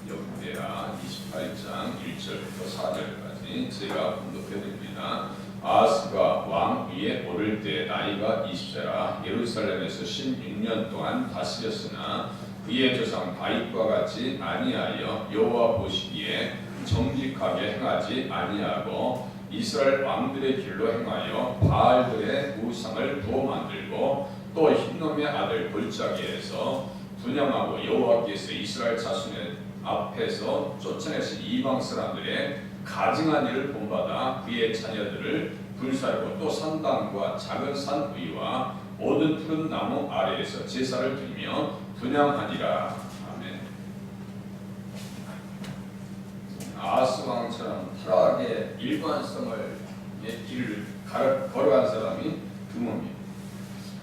역대하 28장 1절부터 4절까지 제가 봉독해드립니다. 아하스가 왕 위에 오를 때 나이가 20세라 예루살렘에서 16년 동안 다스렸으나 그의 조상 다윗과 같이 아니하여 여호와 보시기에 정직하게 행하지 아니하고 이스라엘 왕들의 길로 행하여 바알들의 우상을 또 만들고 또 흰놈의 아들 골짜기에서 분향하고 여호와께서 이스라엘 자손의 앞에서 쫓아내신 이방 사람들의 가증한 일을 본받아 그의 자녀들을 불사르고 또 산당과 작은 산 위와 모든 푸른 나무 아래에서 제사를 드리며 분향하니라. 아멘. 아하스 왕처럼 타락의 일관성을 길을 걸어간 사람이 드뭅니다.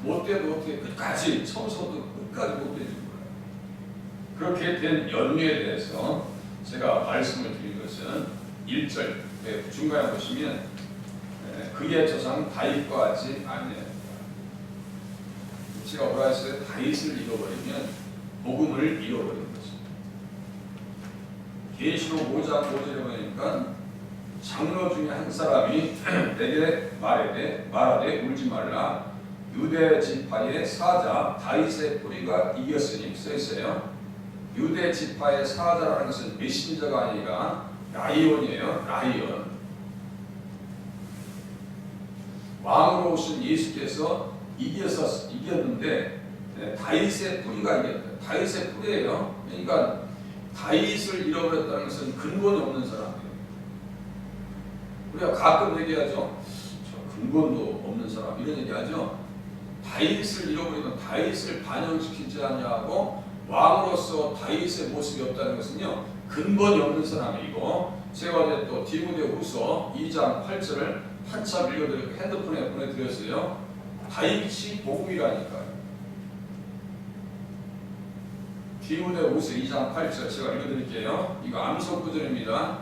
못돼도 어떻게 끝까지 처음부터 끝까지 못해준 거예요. 그렇게 된 연유에 대해서 제가 말씀을 드린 것은 1절 중간에 보시면 그의 조상 다윗과 같이 아니하였다. 제가 뭐라 했어요? 다윗을 잃어버리면 복음을 잃어버린 것입니다. 계시록 5장 5절에 보니까 장로 중에 한 사람이 내게 말하되 울지 말라. 유대 지파의 사자 다윗의 뿌리가 이겼으니 써있어요. 유대 지파의 사자라는 것은 메신저가 아니라 라이온이에요. 라이온. 왕으로 오신 예수께서 이겼는데 다윗의 뿌리가 이겼다. 다윗의 뿌리예요. 그러니까 다윗을 잃어버렸다는 것은 근본이 없는 사람이에요. 우리가 가끔 얘기하죠. 저 근본도 없는 사람 이런 얘기하죠. 다윗을 잃어버리면 다윗을 반영시키지 않냐고 왕으로서 다윗의 모습이 없다는 것은요 근본이 없는 사람이고, 제가 어제 또 디모데후서 2장 8절을 한참 읽어드리고 핸드폰에 보내드렸어요. 다윗이 복음이라니까요. 디모데후서 2장 8절 제가 읽어드릴게요. 이거 암송 구절입니다.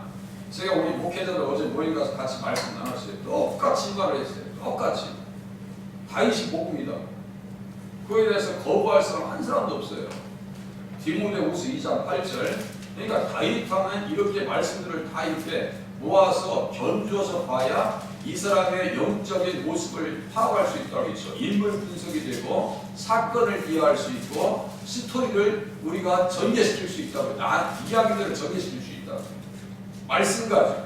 제가 우리 목회자들 어제 모임 가서 같이 말씀 나눴어요. 똑같이 말을 했어요. 똑같이. 다윗이 복음이다. 그거에 대해서 거부할 사람 한 사람도 없어요. 디모데후서 2장 8절. 그러니까 다윗 하면 이렇게 말씀들을 다 이렇게 모아서 견주어서 봐야 이 사람의 영적인 모습을 파악할 수 있다고 했죠. 인물 분석이 되고 사건을 이해할 수 있고 스토리를 우리가 전개시킬 수 있다고, 이야기들을 전개시킬 수 있다고. 말씀 가지고.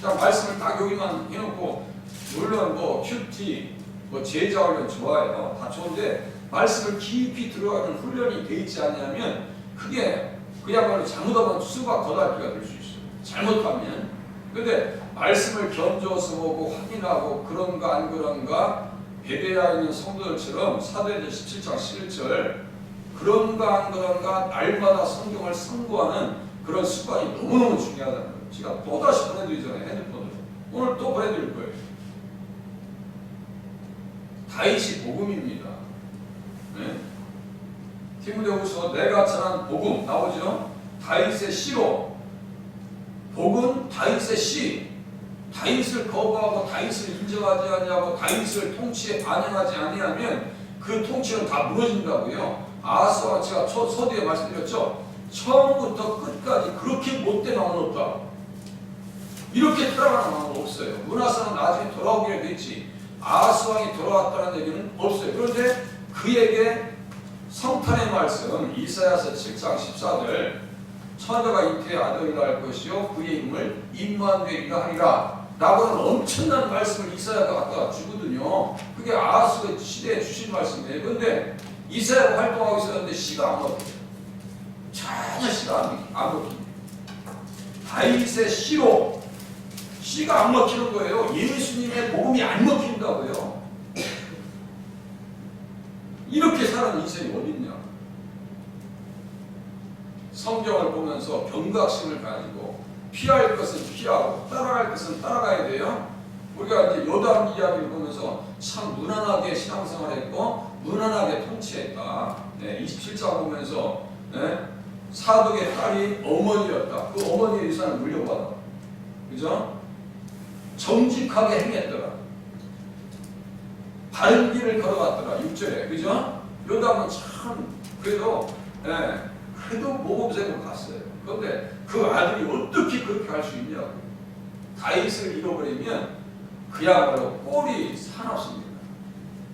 딱 말씀을 딱 여기만 해놓고, 물론 뭐 큐티, 뭐 제자 훈련 좋아해요. 다 좋은데 말씀을 깊이 들어가는 훈련이 돼 있지 않냐면 그게 그야말로 잘못하면 수박 거달기가 될 수 있어요. 잘못하면. 근데 말씀을 견줘서 보고 확인하고 그런가 안 그런가 베베야 있는 성도들처럼 사도행전 17장 11절 그런가 안 그런가 날마다 성경을 상고하는 그런 습관이 너무너무 중요하다는 거예요. 제가 또다시 보내드리잖아요. 핸드폰으로. 오늘 또 보내드릴 거예요. 다윗이 복음입니다. 네? 디모데후서 내가 전한 복음 나오죠? 다윗의 시로. 복음 다윗의 시. 다윗을 거부하고 다윗을 인정하지 아니하고 다윗을 통치에 반영하지 아니하면 그 통치는 다 무너진다고요. 아하스와 제가 서두에 말씀드렸죠. 처음부터 끝까지 그렇게 못된 왕은 없다. 이렇게 타락하는 왕은 없어요. 문하사는 나중에 돌아오기로 됐지. 아하스 왕이 돌아왔다는 얘기는 없어요. 그런데 그에게 성탄의 말씀 이사야서 7장 14절 처녀가 잉태의 아들을 낳을 것이요 그의 이름을 임마누엘이라 하리라 라고는 엄청난 말씀을 이사야가 갖다가 주거든요. 그게 아하스 시대에 주신 말씀이에요. 그런데 이사야가 활동하고 있었는데 시가 안 먹혀요. 전혀 시가 안 먹힙니다. 다윗의 시로 시가 안 먹히는 거예요. 예수님의 복음이 안 먹힌다고요. 이렇게 사는 인생이 어딨냐. 성경을 보면서 경각심을 가지고 피할 것은 피하고 따라갈 것은 따라가야 돼요. 우리가 이제 요담 이야기를 보면서 참 무난하게 신앙생활했고 무난하게 통치했다. 27장 보면서 사독의 딸이 어머니였다. 그 어머니의 유산을 물려받아. 그죠? 정직하게 행했더라. 바른 길을 걸어갔더라. 6절에. 그죠? 요담은 참 그래도 그래도 모범생으로 갔어요. 그런데 그 아들이 어떻게 그렇게 할 수 있냐고. 다윗을 잃어버리면 그야말로 꼴이 사납습니다.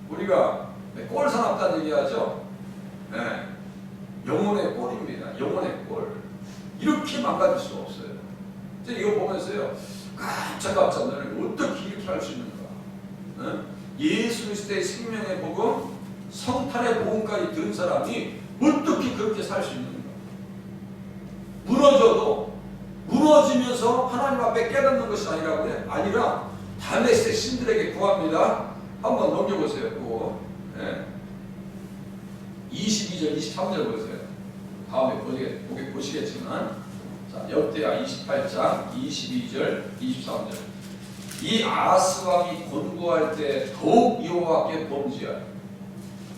우리가 꼴 사납다는 얘기하죠. 네. 영혼의 꼴입니다. 영혼의 꼴. 이렇게 망가질 수 없어요. 이거 보면서요, 깜짝 놀라요. 어떻게 이렇게 할 수 있는가? 네? 예수 그리스도의 생명의 복음, 성탄의 복음까지 들은 사람이 어떻게 그렇게 살 수 있는가? 무너져도 무너지면서 하나님 앞에 깨닫는 것이 아니라 다메섹 신들에게 구합니다. 한번 넘겨보세요. 또 네. 22절, 23절 보세요. 다음에 보시겠지만, 자, 역대하 28장 22절, 23절. 이 아하스 왕이 권고할 때 더욱 여호와께 범죄하여.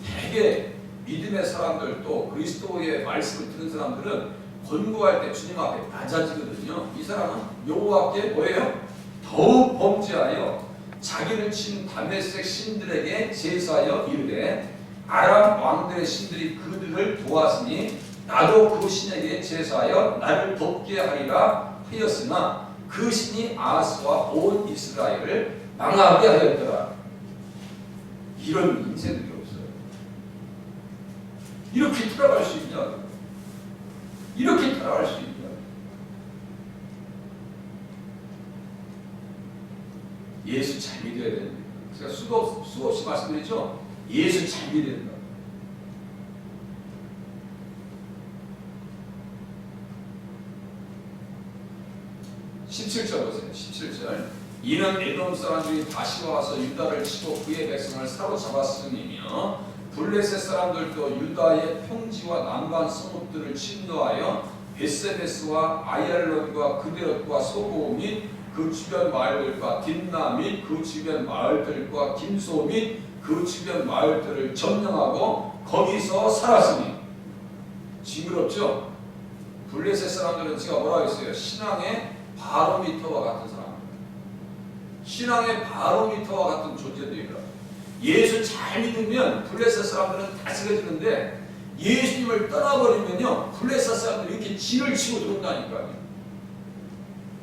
되게 믿음의 사람들 또 그리스도의 말씀을 듣는 사람들은 권고할 때 주님 앞에 낮아지거든요. 이 사람은 여호와께 뭐예요? 더욱 범죄하여 자기를 친 다메섹 신들에게 제사하여 이르되 아람 왕들의 신들이 그들을 도왔으니 나도 그 신에게 제사하여 나를 돕게 하리라 하였으나 그 신이 아하스와 온 이스라엘을 망하게 하였더라. 이런 인생들이 없어요. 이렇게 돌아갈 수 있냐? 이렇게 돌아갈 수 있냐? 예수 잘 믿어야 됩니다. 제가 수없이 말씀드리죠. 예수 잘 믿어야 된다. (17절) 보세요. 17절. 이는 에돔 사람들이 다시 와서 유다를 치고 그의 백성을 사로잡았음이며 블레셋 사람들도 유다의 평지와 남방 성읍들을 침노하여 베세베스와 아얄론과 그데롯과 소고 및 그 주변 마을들과 딥나 및 그 주변 마을들과 김소 및 그 주변 마을들을 점령하고 거기서 살았으니. 징그럽죠? 블레셋 사람들은 제가 뭐라고 했어요? 신앙의 바로미터와 같은 사람입니다. 신앙의 바로미터와 같은 존재들이라. 예수 잘 믿으면 블레셋 사람들은 다스려지는데 예수님을 떠나버리면요 블레셋 사람들이 이렇게 진을 치고 들어온다니까요.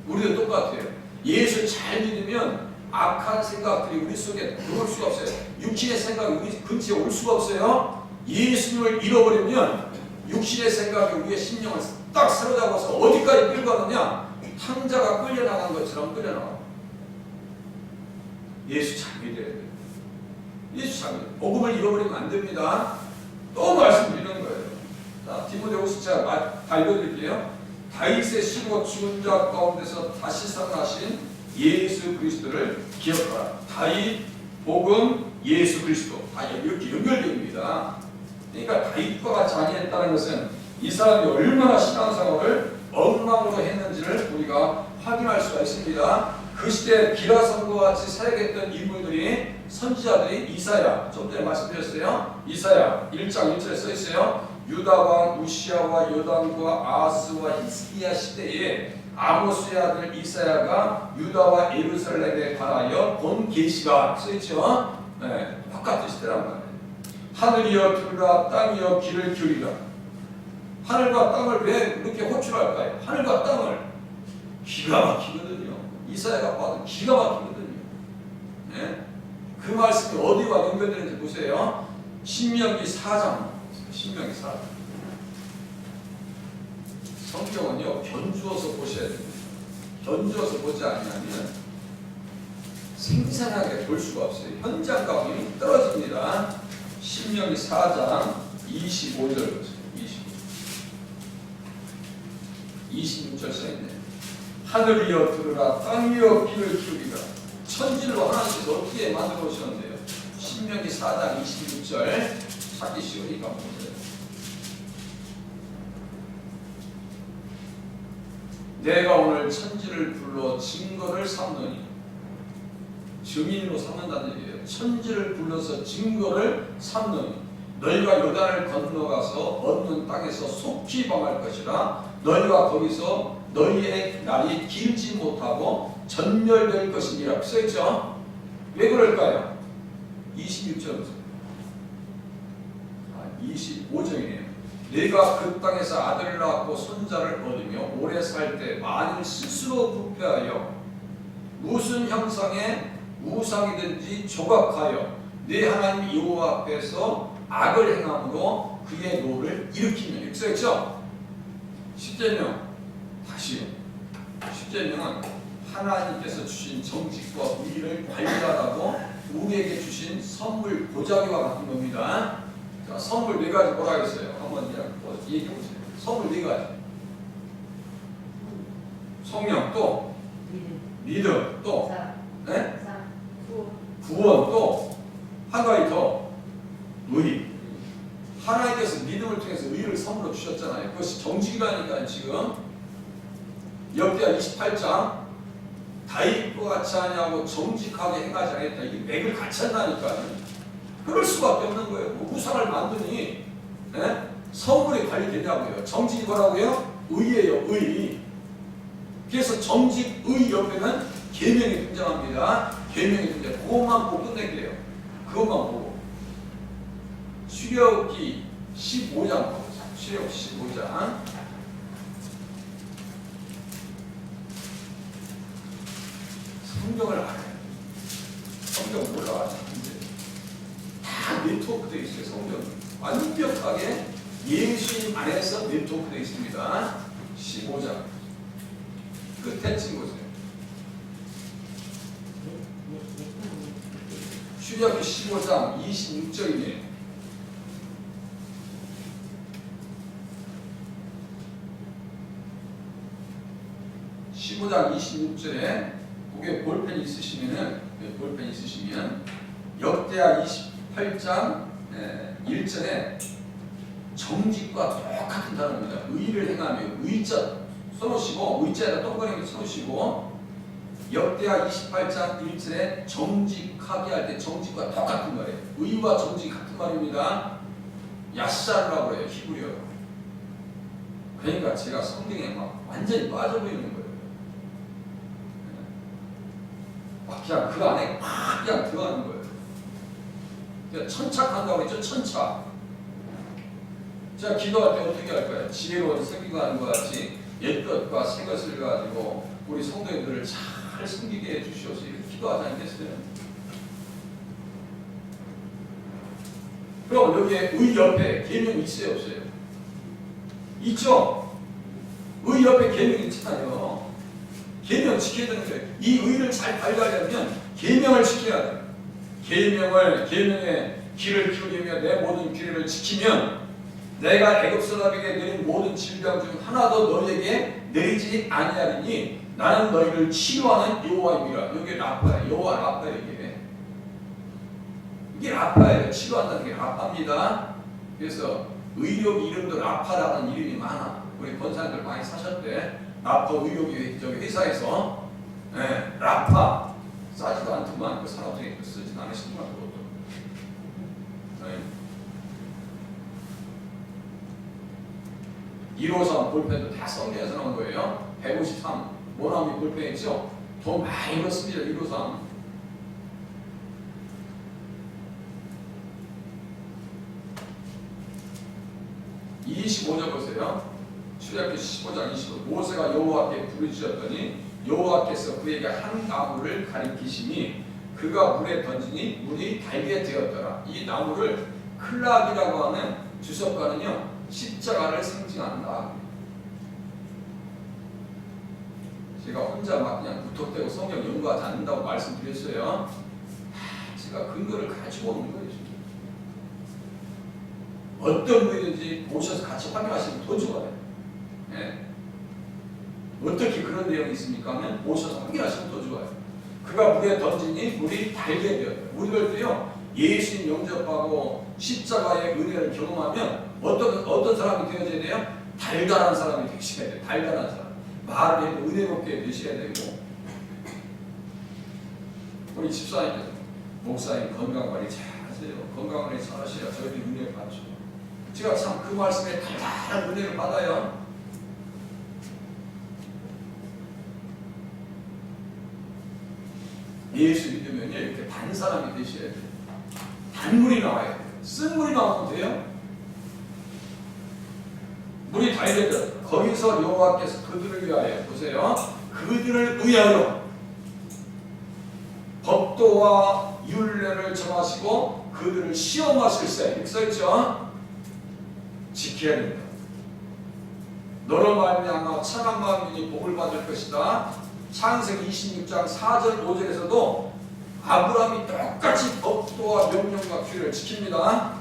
우리도 똑같아요. 예수 잘 믿으면 악한 생각들이 우리 속에 들어올 수가 없어요. 육신의 생각이 우리 근처에 올 수가 없어요. 예수님을 잃어버리면 육신의 생각이 우리의 심령을 딱 사로잡아서 어디까지 끌고 가느냐? 탕자가 끌려나간 것처럼 끌려나가. 예수 잘 믿어야 돼요. 예수 잘 믿어요. 복음을 잃어버리면 안 됩니다. 또 말씀드리는 거예요. 자, 디모데후서 제가 다 읽어드릴게요. 다윗의 시고 죽은 자 가운데서 다시 살아나신 예수 그리스도를 기억하라. 다윗, 복음, 예수 그리스도 다 이렇게 연결됩니다. 그러니까 다윗과 같이 아니했다는 것은 이 사람이 얼마나 신앙생활을 엉망으로 했는지를 우리가 확인할 수가 있습니다. 그 시대 기라성과 같이 사역했던 인물들이 선지자들이 이사야, 좀 전에 말씀드렸어요. 이사야 1장 1절에 써 있어요. 유다왕 우시야와 요담과 아하스와 히스기야 시대에 아모스의 아들 이사야가 유다와 예루살렘에 관하여 본 계시가 써 있죠. 네, 바깥 시대란 말이에요. 하늘이여 들으라, 땅이여 귀를 기울이라. 하늘과 땅을 왜 이렇게 호출할까요? 하늘과 땅을. 기가 막히거든요. 이사야가 봐도 기가 막히거든요. 네? 그 말씀이 어디와 연결되는지 보세요. 신명기 4장. 신명기 4장. 성경은요, 견주어서 보셔야 됩니다. 견주어서 보지 않으면 생생하게 볼 수가 없어요. 현장 감이 떨어집니다. 신명기 4장 25절 보세요. 26절 써있네. 하늘이여 들으라, 땅이여 귀를 기울이라. 천지를 하나님께서 어떻게 만들어 오셨는데요? 신명기 4장 26절 찾기 쉬우니까 보세요. 내가 오늘 천지를 불러 증거를 삼느니. 증인으로 삼는다는 얘기예요. 천지를 불러서 증거를 삼느니 너희가 요단을 건너가서 얻는 땅에서 속히 방할 것이라. 너희가 거기서 너희의 날이 길지 못하고 전멸될 것이니라. 써있죠? 왜 그럴까요? 26절 25절이네요. 네가 그 땅에서 아들을 낳고 손자를 얻으며 오래 살 때 만일 스스로 부패하여 무슨 형상의 우상이든지 조각하여 네 하나님 여호와 앞에서 악을 행함으로 그의 노를 일으키면 이렇게 써있죠? 10제명 다시요. 10제명은 하나님께서 주신 정직과 의를 관리하라고 우리에게 주신 선물 보자기와 같은 겁니다. 자, 선물 네 가지 뭐라 했어요? 한번 얘기해 보세요. 선물 네 가지. 성령 또 믿음 또 네? 구원 또 한 가지 더 의. 하나님께서 믿음을 통해서 의를 선물로 주셨잖아요. 그것이 정직이라니까요. 지금 역대하 28장 다윗과 같이 하냐고 정직하게 행하지 않겠다. 이 맥을 같이 한다니까요. 그럴 수밖에 없는 거예요. 뭐 우상을 만드니 네? 선물이 관리되냐고요. 정직이 뭐라고요? 의예요. 의. 그래서 정직, 의 옆에는 계명이 등장합니다. 계명이 등장. 그것만 보고 끝낼게요. 그것만 보고. 출애굽기 15장 보자. 출애굽기 15장. 성경을 알아요. 성경 몰라가지고 다 네트워크되어 있어요. 성경 완벽하게 예수님 안에서 네트워크되어 있습니다. 15장 끝에 찍어보세요. 출애굽기 15장 26절이네요. (15장 26절에) 거기에 볼펜 있으시면 역대하 28장 1절에 정직과 똑같은 단어입니다. 의를 행하며 의자 써놓으시고 의자에다 동그라미 써놓으시고 역대하 28장 1절에 정직하게 할 때 정직과 똑같은 말이에요. 의와 정직이 같은 말입니다. 야샤르라고 해요. 히브리어로. 그러니까 제가 성경에 막 완전히 빠져보이는 거예요. 그냥 그 안에 막 그냥 들어가는 거예요. 그냥 천착한다고 했죠. 천착. 제가 기도할 때 어떻게 할까요? 지혜로운 섬기는 것 같이 옛것과 새것을 가지고 우리 성도님들을 잘 섬기게 해주시옵소서. 이렇게 기도하지 않겠어요? 그럼 여기에 의 옆에 계명이 있어요? 없어요? 있죠? 의 옆에 계명이 있잖아요. 계명 지켜야 되는 거예요. 이 의를 잘 발휘하려면 계명을 지켜야 돼요. 계명의 길을 기울이며 내 모든 규례를 지키면 내가 애굽 사람에게 내린 모든 질병 중 하나도 너희에게 내리지 아니하리니 나는 너희를 치료하는 여호와입니다. 여기 라파예요. 여호와 라파예요. 이게 라파예요. 치료한다는 게 라파입니다. 그래서 의료 이름도 라파라는 이름이 많아. 우리 권사님들 많이 사셨대. 라파 의료기 저기 회사에서 라파 싸지도 않더만 그 산업적인 거 쓰진 않으시더만 그것도. 네. 153 볼펜도 다 성경에서 나온 거예요. 153 모나미 볼펜 있죠? 더 많이 읽었습니다. 153 25절 보세요. 출애굽기 15장 25절 모세가 여호와께 부르짖었더니 여호와께서 그에게 한 나무를 가리키시니 그가 물에 던지니 물이 달게 되었더라. 이 나무를 클락이라고 하는 주석가는요 십자가를 상징한다. 제가 혼자 막 그냥 무턱대고 성경 연구하지 않는다고 말씀드렸어요. 제가 근거를 가지고 오는 거예요. 어떤 분이든지 오셔서 같이 확인하시면 더 좋아요. 네. 어떻게 그런 내용이 있습니까? 하면 오셔서 확인하시면 더 좋아요. 그가 물에 던지니 물이 달게 되었다. 우리들도요 예수님 영접하고 십자가의 은혜를 경험하면 어떤 사람이 되어져야 돼요? 달달한 사람이 되셔야 돼요. 달달한 사람. 말을 해도 은혜롭게 되셔야 되고. 우리 집사님께서 목사님 건강관리 잘 하세요. 건강관리 잘 하셔야 저희들이 은혜를 받죠. 제가 참 그 말씀에 달달한 은혜를 받아요. 예수 믿으면요 이렇게 단 사람이 되셔야 돼요. 단물이 나와야 돼요. 쓴물이 나오면 돼요? 알려드렸다. 거기서 여호와께서 그들을 위하여 보세요. 그들을 위하여 법도와 율례를 정하시고 그들을 시험하실세 이렇게 써있죠. 지켜야 됩니다. 너로 말미암아 천한 만민이 복을 받을 것이다. 창세기 26장 4절 5절에서도 아브라함이 똑같이 법도와 명령과 규례를 지킵니다.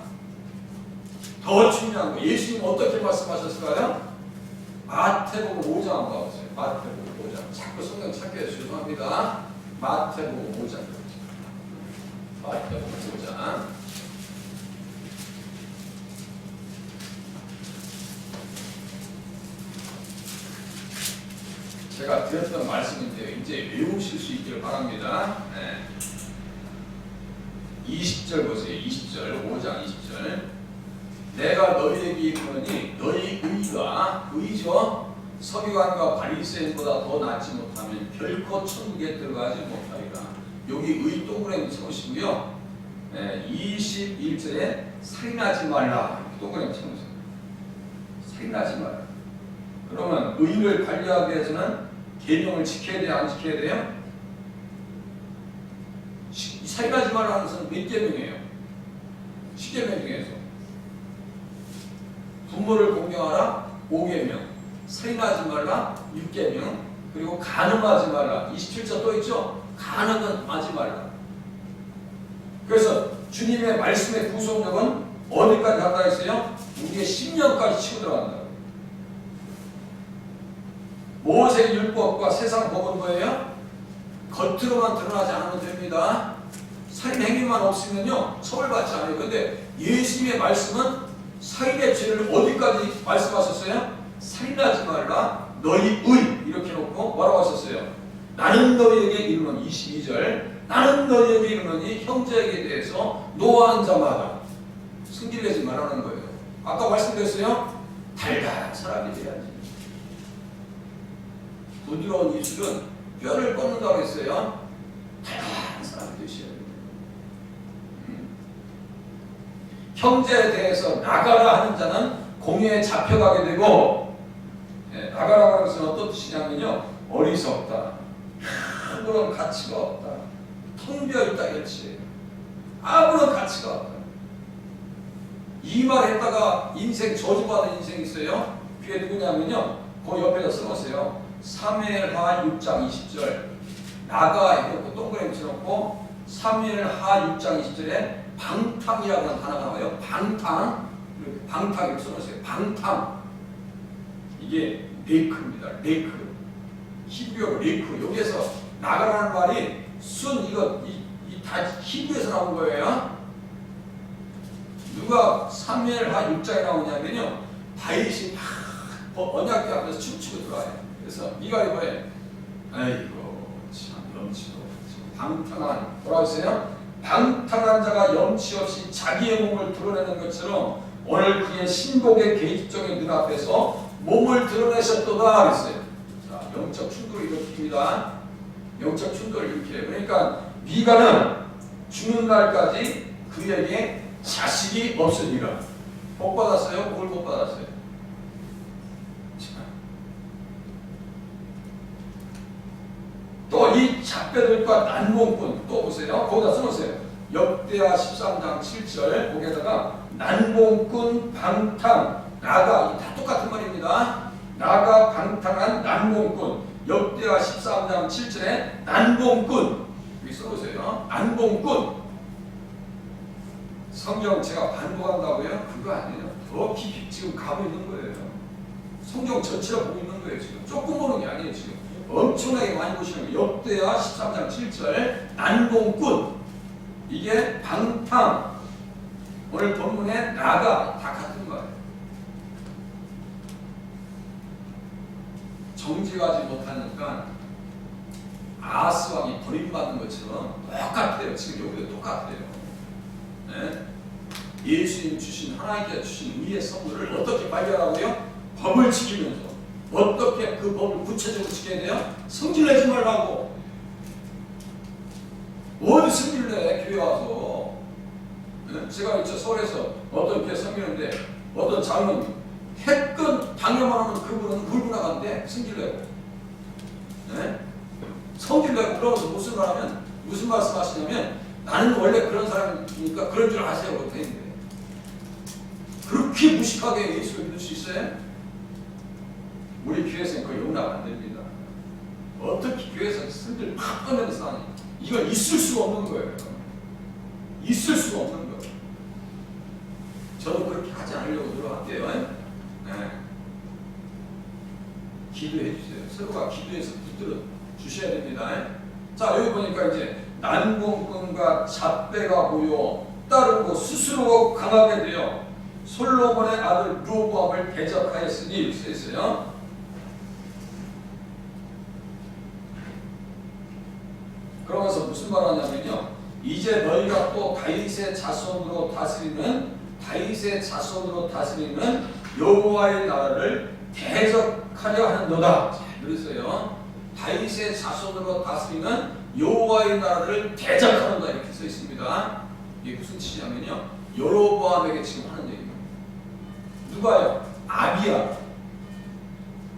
더 중요한 거 예수님 어떻게 말씀하셨을까요? 마태복음 5장 한번 봐보세요. 마태복음 5장 자꾸 성경 찾게 해서 죄송합니다. 마태복음 5장 마태복음 5장 제가 드렸던 말씀인데요. 이제 외우실 수 있기를 바랍니다. 네. 20절 보세요. 20절 5장 20절 내가 너희에게 이르노니 너희 의가 의죠. 서기관과 바리새인보다 더 낫지 못하면 결코 천국에 들어가지 못하리라. 여기 의 동그라미 쳐보시고요. 21절에 살인하지 말라. 동그라미 쳐보세요. 살인하지 말라. 그러면 의를 관리하기 위해서는 계명을 지켜야 돼요? 안 지켜야 돼요? 살인하지 말라는 것은 몇 계명이에요? 10계명 중에서 부모를 공경하라 5계명, 살인하지 말라 6계명, 그리고 간음하지 말라 27절 또 있죠? 간음은 하지 말라. 그래서 주님의 말씀의 구속력은 어디까지 간다 했어요? 우리의 10년까지 치고 들어간다. 모세의 율법과 세상 법은 뭐예요? 겉으로만 드러나지 않으면 됩니다. 살인 행위만 없으면요 처벌받지 않아요. 근데 예수님의 말씀은 살인의 죄를 어디까지 말씀하셨어요? 살인하지 말라 너희 의 이렇게 놓고 뭐라고 하셨어요? 나는 너희에게 이르노니 22절 나는 너희에게 이르노니 형제에게 대해서 노하는 자마다 승질 내지 말라는 거예요. 아까 말씀드렸어요. 달달한 사람이 돼야지. 부드러운 입술은 뼈를 뻗는다고 했어요. 달달한 사람이 되셔야 돼요. 형제에 대해서 나가라 하는 자는 공회에 잡혀가게 되고, 나가라고 하는 것은 어떤 뜻이냐면요, 어리석다, 아무런 가치가 없다, 텅 비어있다 이렇지. 아무런 가치가 없다. 이 말 했다가 인생 저주받은 인생이 있어요. 그게 누구냐면요, 그 옆에다 써놓으세요. 사무엘하 6장 20절 나가 이렇게 동그라미 쳐놓고 사무엘하 6장 20절에 방탕이라고 하는 단어가 나와요. 방탕 이렇게 방탕 이렇게 써놓으세요. 방탕 이게 레이크입니다. 레이크 히브리어 레이크. 여기에서 나가라는 말이 순 이거 다 히브리에서 나온 거예요. 누가 사무엘하 6장에 나오냐면요, 다윗이 막 언약궤 앞에서 춤추고 들어와요. 그래서 네가 이거에 아이고 참 염치도 방탕한 뭐라고 했어요? 방탕한 자가 염치 없이 자기의 몸을 드러내는 것처럼 오늘 그의 신복의 계집종의 눈앞에서 몸을 드러내셨도다 그랬어요. 자, 영적 충돌을 일으킵니다. 영적 충돌을 일으켜요. 그러니까 미가는 죽는 날까지 그에게 자식이 없으니라. 복 받았어요? 뭘 못 받았어요? 또 이 잡배들과 난봉꾼 또 보세요. 거기다 써놓으세요. 역대하 13장 7절 거기에다가 난봉꾼 방탕 나가 다 똑같은 말입니다. 나가 방탕한 난봉꾼 역대하 13장 7절에 난봉꾼 여기 써보세요. 난봉꾼 성경 제가 반복한다고요? 그거 아니에요. 더 깊이 지금 가고 있는 거예요. 성경 전체를 보고 있는 거예요. 지금 조금 보는 게 아니에요. 지금 엄청나게 많이 보시는 거예요. 역대하 13장 7절 난봉꾼 이게 방탕 오늘 본문에 나가 다 같은 거예요. 정직하지 못하니까 아하스 왕이 버림받는 것처럼 똑같아요. 지금 여기도 똑같아요. 네? 예수님 주신 하나님께 주신 의의 선물을 어떻게 발견하고요? 법을 지키면서 어떻게 그 법을 구체적으로 지켜야 돼요? 성질내지 말라고. 어디 성질내 교회 와서. 네? 제가 서울에서 어떤 교회 섬기는데 어떤 장로님 태권 당해만 하면 그분은 물고 나가는데 승질내고, 네? 성질내고 그러면서 무슨 말하면 무슨 말씀하시냐면 나는 원래 그런 사람이니까 그런 줄 아세요. 그렇게 했는데 그렇게 무식하게 예수를 믿을 수 있어요? 우리 교회에서는 그거 용납 안 됩니다. 어떻게 교회에서 승질 팍 꺼내면서 하니? 이건 있을 수가 없는 거예요. 있을 수가 없는 거예요. 저도 그렇게 하지 않으려고 노력할게요. 네. 기도해 주세요. 서로가 기도해서 붙들어 주셔야 됩니다. 자, 여기 보니까 이제 난공꾼과 잣배가 보여 따르고 스스로 강하게 되어 솔로몬의 아들 르호보암을 대적하였으니 이렇게 써 있어요. 그러면서 무슨 말 하냐면요. 이제 너희가 또 다윗의 자손으로 다스리는 여호와의 나라를 대적하려 하는도다. 그랬어요. 다윗의 자손으로 다스리는 여호와의 나라를 대적하는다 이렇게 써 있습니다. 이게 무슨 뜻이냐면요. 여로보암에게 지금 하는 얘기예요. 누가요? 아비야.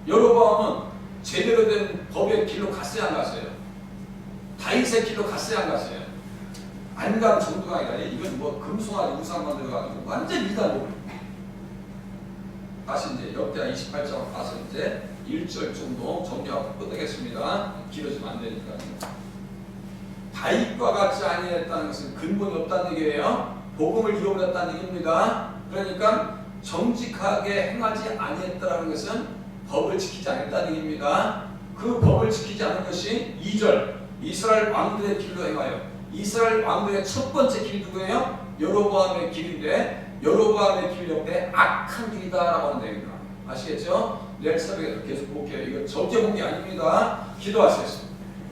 여로보암은 제대로 된 법의 길로 갔어요, 안 갔어요? 다윗의 길로 갔어요, 안 갔어요? 안 간 정도가 아니라 이건 뭐 금송아지 우상 만들어가지고 완전 이단으로. 다시 이제 역대하 28장 가서 이제 1절 정도 정리하고 끝내겠습니다. 길어지면 안 되니까. 다윗과 같지 아니했다는 것은 근본이 없다는 얘기예요. 복음을 잃어버렸다는 얘기입니다. 그러니까 정직하게 행하지 아니했다는 것은 법을 지키지 않았다는 얘기입니다. 그 법을 지키지 않은 것이 2절 이스라엘 왕들의 길로 행하여. 이스라엘 왕들의 첫 번째 길 누구예요? 여로보암의 길인데 여로보암의 길 옆에 악한 길이다라고 하는 내용입니다. 아시겠죠? 내일 새벽에 계속 볼게요. 이거 적게 본 게 아닙니다. 기도하세요.